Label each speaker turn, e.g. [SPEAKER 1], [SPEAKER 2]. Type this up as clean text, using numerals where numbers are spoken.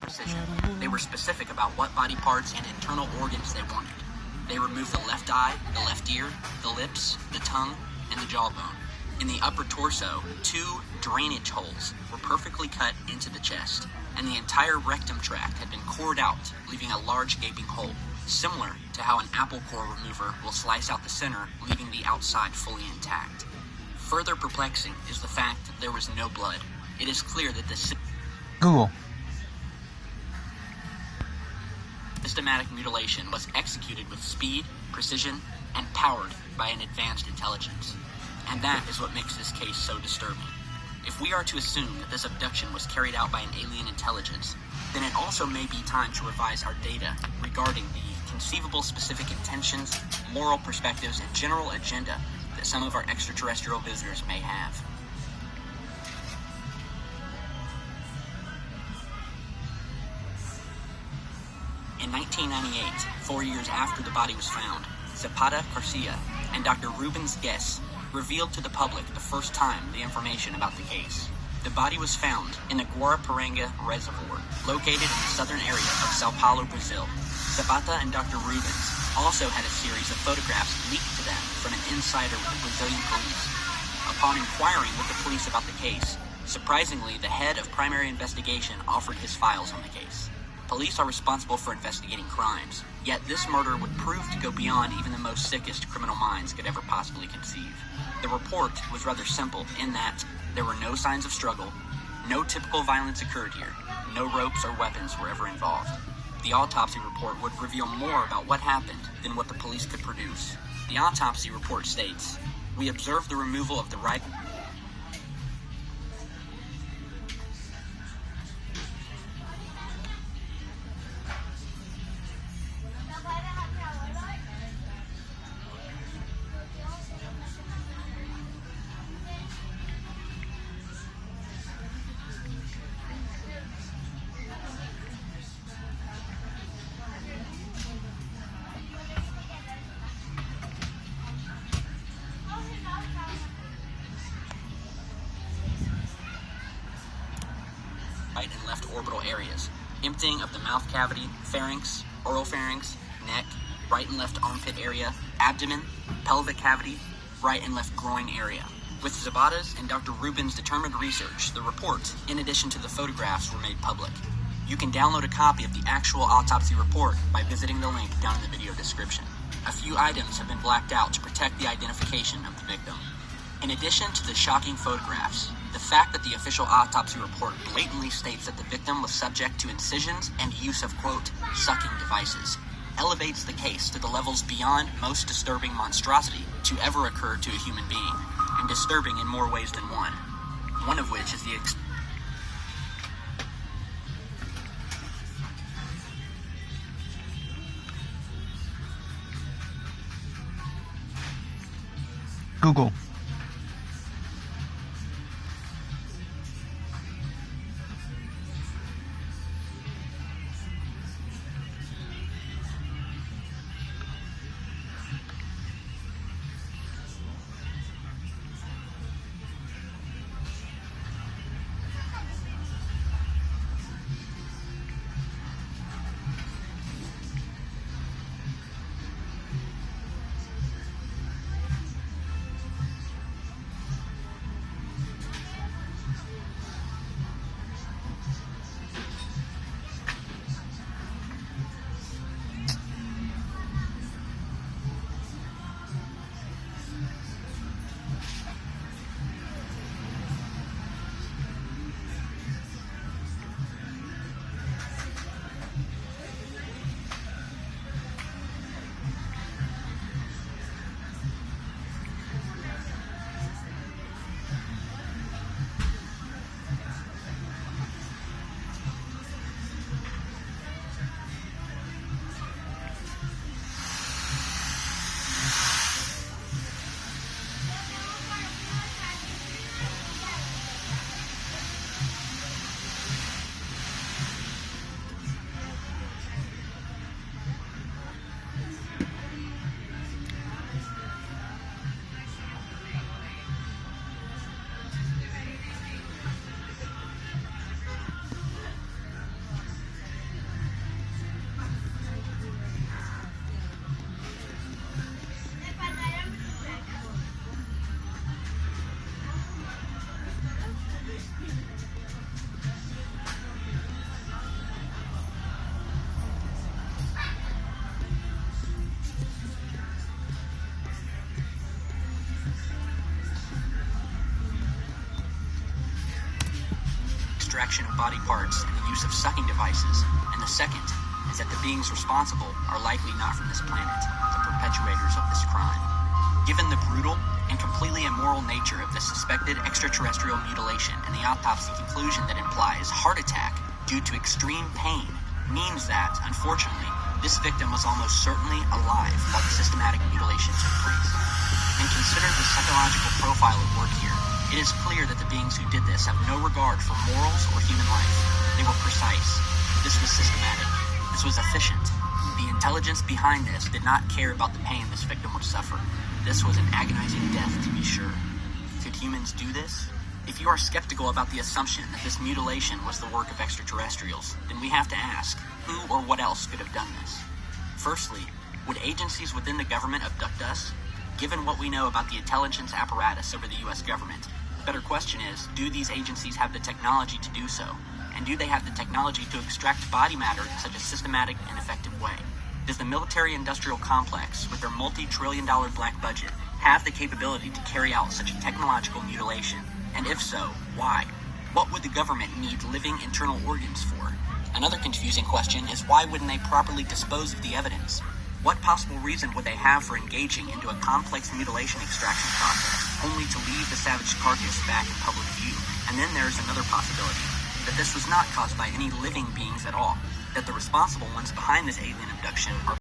[SPEAKER 1] precision. They were specific about what body parts and internal organs they wanted. They removed the left eye, the left ear, the lips, the tongue, and the jawbone. In the upper torso, 2 drainage holes were perfectly cut into the chest, and the entire rectum tract had been cored out, leaving a large gaping hole, similar to how an apple core remover will slice out the center, leaving the outside fully intact. Further perplexing is the fact that there was no blood. It is clear that the
[SPEAKER 2] Google.
[SPEAKER 1] systematic mutilation was executed with speed, precision, and powered by an advanced intelligence. And that is what makes this case so disturbing. If we are to assume that this abduction was carried out by an alien intelligence, then it also may be time to revise our data regarding the conceivable specific intentions, moral perspectives, and general agenda that some of our extraterrestrial visitors may have. In 1998, 4 years after the body was found, Zapata Garcia and Dr. Rubens Guess revealed to the public the first time the information about the case. The body was found in the Guaraparanga Reservoir, located in the southern area of Sao Paulo, Brazil. Zapata and Dr. Rubens also had a series of photographs leaked to them from an insider with the Brazilian police. Upon inquiring with the police about the case, surprisingly, the head of primary investigation offered his files on the case. Police are responsible for investigating crimes, yet this murder would prove to go beyond even the most sickest criminal minds could ever possibly conceive. The report was rather simple in that there were no signs of struggle, no typical violence occurred here, no ropes or weapons were ever involved. The autopsy report would reveal more about what happened than what the police could produce. The autopsy report states, "We observed the removal of the right..." right and left orbital areas, emptying of the mouth cavity, pharynx, oropharynx, neck, right and left armpit area, abdomen, pelvic cavity, right and left groin area. With Zapata's and Dr. Rubin's determined research, the report, in addition to the photographs, were made public. You can download a copy of the actual autopsy report by visiting the link down in the video description. A few items have been blacked out to protect the identification of the victim. In addition to the shocking photographs, the fact that the official autopsy report blatantly states that the victim was subject to incisions and use of, quote, sucking devices, elevates the case to the levels beyond most disturbing monstrosity to ever occur to a human being, and disturbing in more ways than one of which is the
[SPEAKER 2] Google.
[SPEAKER 1] extraction of body parts and the use of sucking devices, and the second is that the beings responsible are likely not from this planet, the perpetuators of this crime. Given the brutal and completely immoral nature of the suspected extraterrestrial mutilation and the autopsy conclusion that implies heart attack due to extreme pain means that, unfortunately, this victim was almost certainly alive while the systematic mutilation took place. And consider the psychological profile at work here. It is clear that the beings who did this have no regard for morals or human life. They were precise. This was systematic. This was efficient. The intelligence behind this did not care about the pain this victim would suffer. This was an agonizing death, to be sure. Could humans do this? If you are skeptical about the assumption that this mutilation was the work of extraterrestrials, then we have to ask, who or what else could have done this? Firstly, would agencies within the government abduct us? Given what we know about the intelligence apparatus over the U.S. government, the better question is, do these agencies have the technology to do so? And do they have the technology to extract body matter in such a systematic and effective way? Does the military-industrial complex, with their multi-trillion-dollar black budget, have the capability to carry out such a technological mutilation? And if so, why? What would the government need living internal organs for? Another confusing question is, why wouldn't they properly dispose of the evidence? What possible reason would they have for engaging into a complex mutilation extraction process, only to leave the savage carcass back in public view? And then there is another possibility, that this was not caused by any living beings at all, that the responsible ones behind this alien abduction are